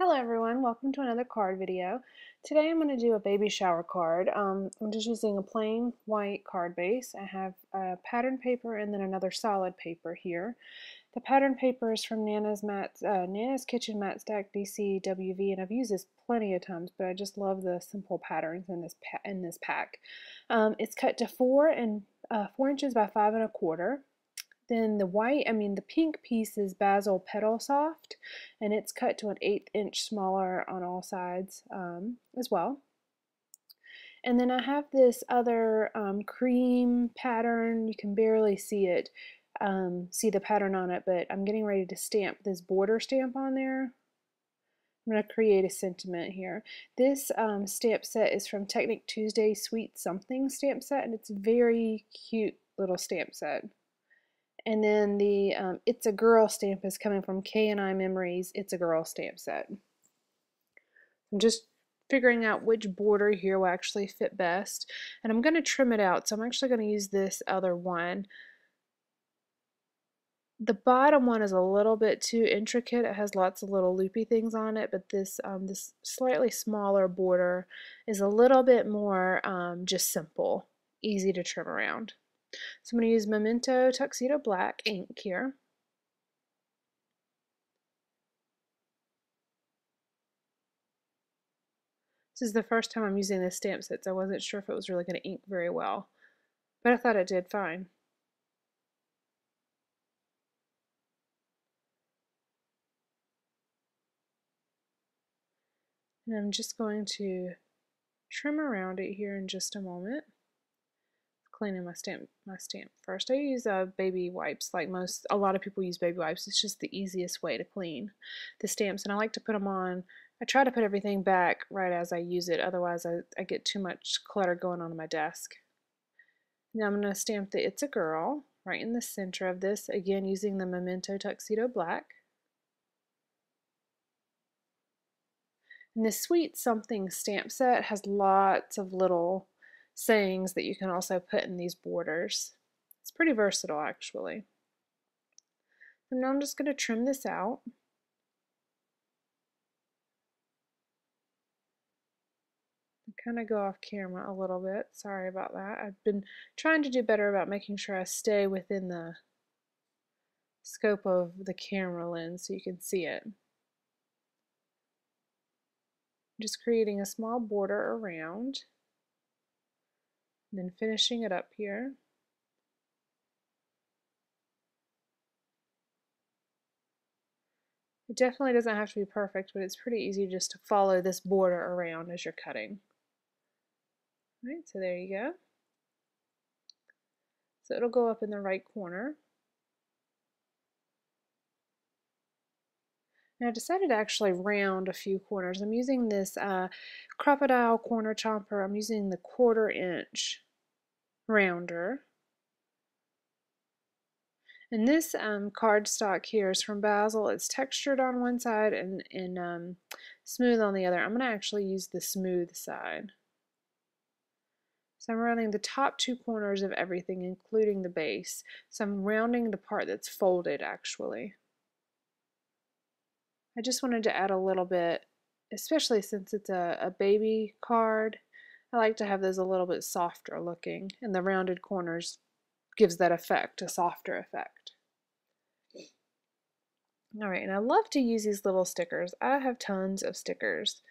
Hello everyone, welcome to another card video. Today I'm going to do a baby shower card. I'm just using a plain white card base. I have pattern paper and then another solid paper here. The pattern paper is from Nana's Kitchen Matte Stack DC WV, and I've used this plenty of times, but I just love the simple patterns in this pack. It's cut to 4 inches by 5 1/4. Then the pink piece is Basil Petal Soft, and it's cut to an 1/8 inch smaller on all sides as well. And then I have this other cream pattern. You can barely see it, see the pattern on it, but I'm getting ready to stamp this border stamp on there. I'm going to create a sentiment here. This stamp set is from Technic Tuesday Sweet Something stamp set, and it's a very cute little stamp set. And then the It's a Girl stamp is coming from K&I Memories It's a Girl stamp set. I'm just figuring out which border here will actually fit best. And I'm going to trim it out, so I'm actually going to use this other one. The bottom one is a little bit too intricate. It has lots of little loopy things on it, but this slightly smaller border is a little bit more just simple, easy to trim around. So I'm going to use Memento Tuxedo Black ink here. This is the first time I'm using this stamp set, so I wasn't sure if it was really going to ink very well, but I thought it did fine. And I'm just going to trim around it here in just a moment. Cleaning my stamp first. I use baby wipes, like a lot of people use baby wipes. It's just the easiest way to clean the stamps, and I like to put them on. I try to put everything back right as I use it, otherwise I get too much clutter going on my desk. Now I'm going to stamp the It's a Girl right in the center of this, again using the Memento Tuxedo Black. And this Sweet Something stamp set has lots of little sayings that you can also put in these borders. It's pretty versatile, actually. And now I'm just going to trim this out. I kind of go off camera a little bit. Sorry about that. I've been trying to do better about making sure I stay within the scope of the camera lens so you can see it. I'm just creating a small border around, and then finishing it up here. It definitely doesn't have to be perfect, but it's pretty easy just to follow this border around as you're cutting. All right, so there you go. So it'll go up in the right corner. Now I decided to actually round a few corners. I'm using this Crocodile Corner Chomper. I'm using the 1/4 inch rounder. And this cardstock here is from Basil. It's textured on one side and smooth on the other. I'm going to actually use the smooth side. So I'm rounding the top 2 corners of everything, including the base. So I'm rounding the part that's folded, actually. I just wanted to add a little bit, especially since it's a baby card. I like to have those a little bit softer looking, and the rounded corners gives that effect, a softer effect. Alright, and I love to use these little stickers. I have tons of stickers,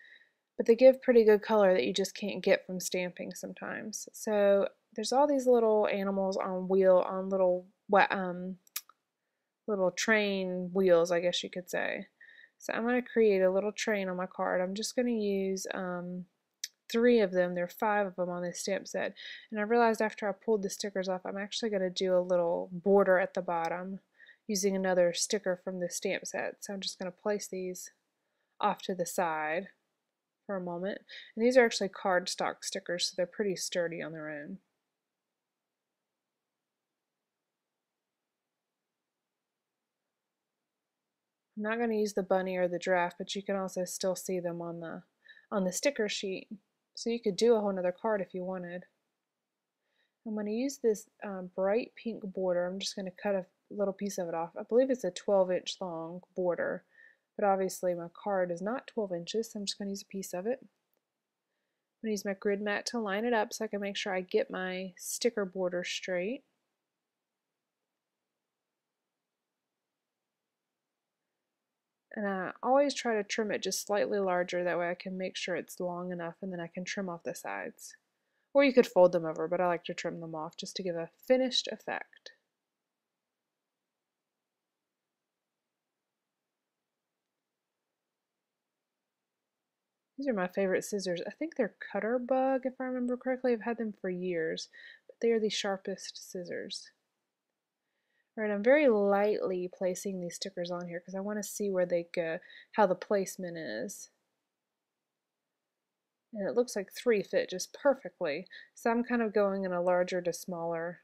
but they give pretty good color that you just can't get from stamping sometimes. So there's all these little animals on little train wheels, I guess you could say. So I'm going to create a little train on my card. I'm just going to use 3 of them. There are 5 of them on this stamp set. And I realized after I pulled the stickers off, I'm actually going to do a little border at the bottom using another sticker from the stamp set. So I'm just going to place these off to the side for a moment. And these are actually cardstock stickers, so they're pretty sturdy on their own. I'm not going to use the bunny or the giraffe, but you can also still see them on the sticker sheet. So you could do a whole nother card if you wanted. I'm going to use this bright pink border. I'm just going to cut a little piece of it off. I believe it's a 12-inch long border. but obviously my card is not 12 inches, so I'm just going to use a piece of it. I'm going to use my grid mat to line it up so I can make sure I get my sticker border straight. And I always try to trim it just slightly larger, that way I can make sure it's long enough and then I can trim off the sides. Or you could fold them over, but I like to trim them off just to give a finished effect. These are my favorite scissors. I think they're Cutter Bug, if I remember correctly. I've had them for years, but they are the sharpest scissors. All right, I'm very lightly placing these stickers on here because I want to see where they go, how the placement is. And it looks like 3 fit just perfectly. So I'm kind of going in a larger to smaller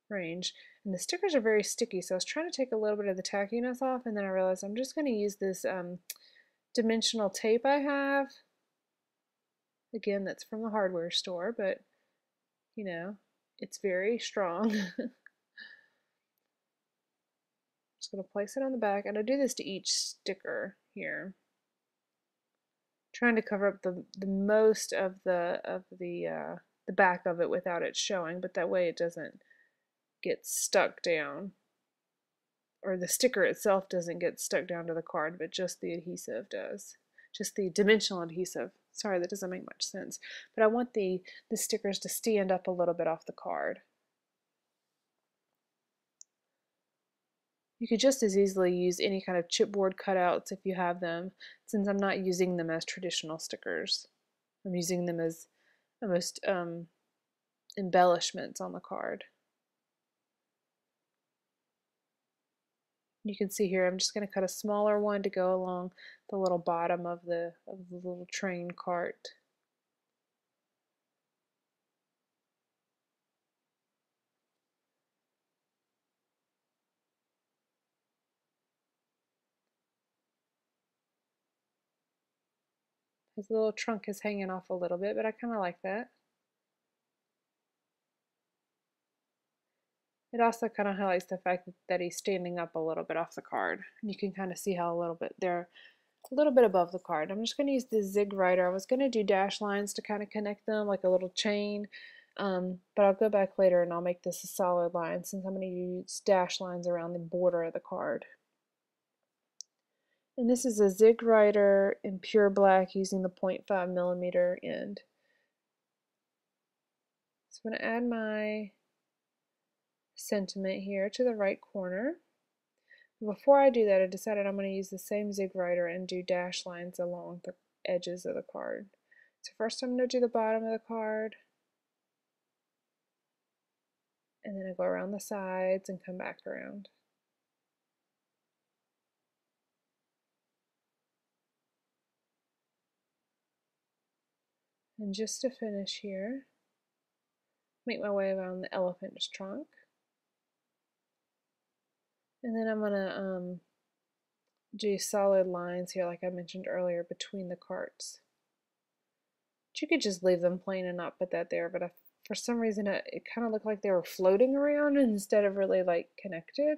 range. And the stickers are very sticky, so I was trying to take a little bit of the tackiness off, and then I realized I'm just going to use this dimensional tape I have. Again, that's from the hardware store, but you know, it's very strong. Just going to place it on the back, and I do this to each sticker here, trying to cover up the most of the back of it without it showing, but that way it doesn't get stuck down, or the sticker itself doesn't get stuck down to the card, but just the adhesive does, just the dimensional adhesive. Sorry, that doesn't make much sense, but I want the stickers to stand up a little bit off the card. You could just as easily use any kind of chipboard cutouts if you have them, since I'm not using them as traditional stickers. I'm using them as almost embellishments on the card. You can see here I'm just going to cut a smaller one to go along the little bottom of the little train cart. His little trunk is hanging off a little bit, but I kind of like that. It also kind of highlights the fact that he's standing up a little bit off the card. And you can kind of see how a little bit they're a little bit above the card. I'm just going to use the Zig Writer. I was going to do dash lines to kind of connect them like a little chain, but I'll go back later and I'll make this a solid line since I'm going to use dash lines around the border of the card. And this is a Zig Writer in pure black using the 0.5 millimeter end. So I'm going to add my sentiment here to the right corner. Before I do that, I decided I'm going to use the same Zig Writer and do dash lines along the edges of the card. So first I'm going to do the bottom of the card, and then I go around the sides and come back around. And just to finish here, make my way around the elephant's trunk. And then I'm going to do solid lines here like I mentioned earlier between the carts. But you could just leave them plain and not put that there, but for some reason it kind of looked like they were floating around instead of really like connected.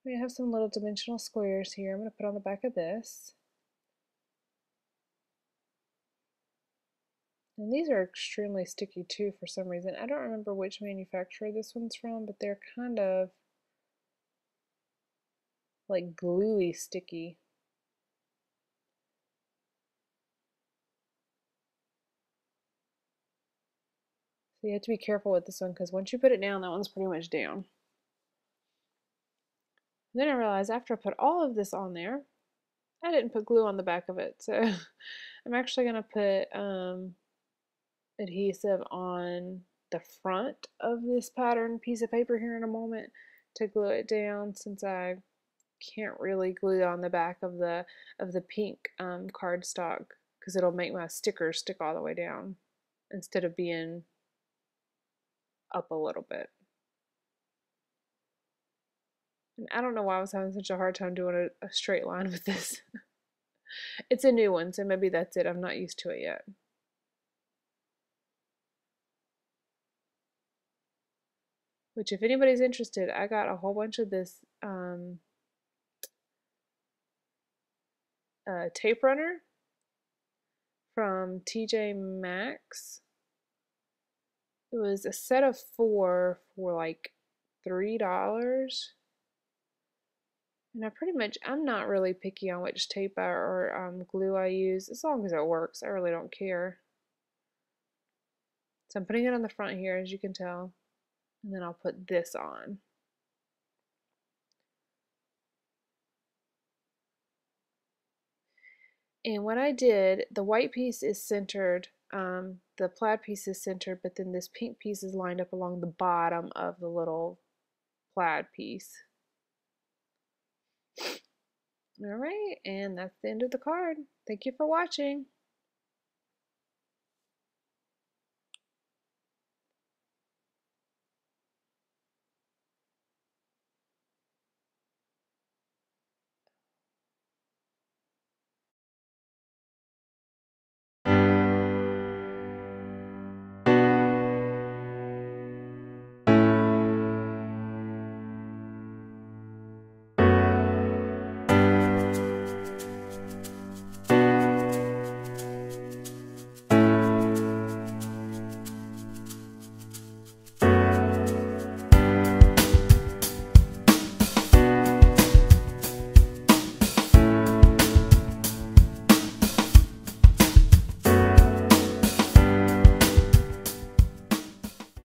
We have some little dimensional squares here I'm going to put on the back of this. And these are extremely sticky too for some reason. I don't remember which manufacturer this one's from, but they're kind of like gluey sticky. So you have to be careful with this one because once you put it down, that one's pretty much down. And then I realized after I put all of this on there, I didn't put glue on the back of it. So I'm actually going to put adhesive on the front of this pattern piece of paper here in a moment to glue it down, since I can't really glue on the back of the pink cardstock because it'll make my stickers stick all the way down instead of being up a little bit. And I don't know why I was having such a hard time doing a straight line with this. It's a new one, so maybe that's it. I'm not used to it yet. which if anybody's interested, I got a whole bunch of this tape runner from TJ Maxx. It was a set of 4 for like $3. And I'm not really picky on which tape or glue I use, as long as it works. I really don't care. So I'm putting it on the front here, as you can tell, and then I'll put this on. And what I did, the white piece is centered, the plaid piece is centered, but then this pink piece is lined up along the bottom of the little plaid piece. All right, and that's the end of the card. Thank you for watching.